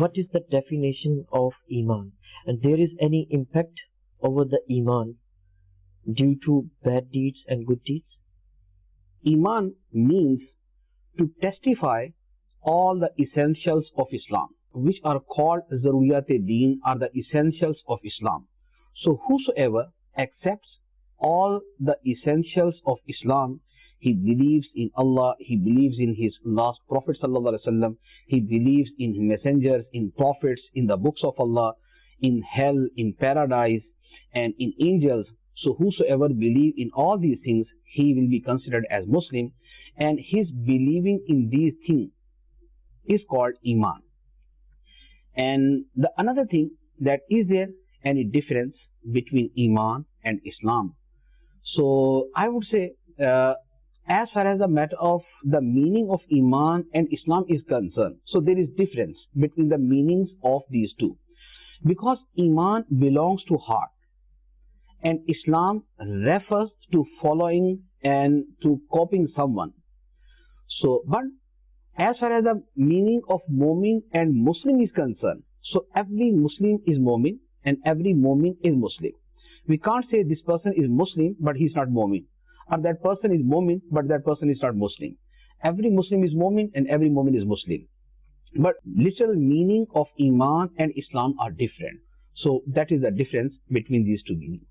what is the definition of Iman, and there is any impact over the Iman due to bad deeds and good deeds? Iman means to testify all the essentials of Islam, which are called Zaruriyat-e-Deen, are the essentials of Islam. So whosoever accepts all the essentials of Islam, he believes in Allah, he believes in his last Prophet sallallahu alaihi wasallam, he believes in messengers, in prophets, in the books of Allah, in hell, in paradise, and in angels. So whosoever believes in all these things, he will be considered as Muslim, and his believing in these things is called Iman. And the another thing, that is there any difference between Iman and Islam? So I would say, as far as the matter of the meaning of Iman and Islam is concerned, so there is difference between the meanings of these two, because Iman belongs to heart and Islam refers to following and to copying someone. So, but as far as the meaning of Mu'min and Muslim is concerned, so every Muslim is Mu'min and every Mu'min is Muslim. We can't say this person is Muslim but he is not Mu'min, or that person is Mu'min but that person is not Muslim. Every Muslim is Mu'min and every Mu'min is Muslim. But literal meaning of Iman and Islam are different. So that is the difference between these two meanings.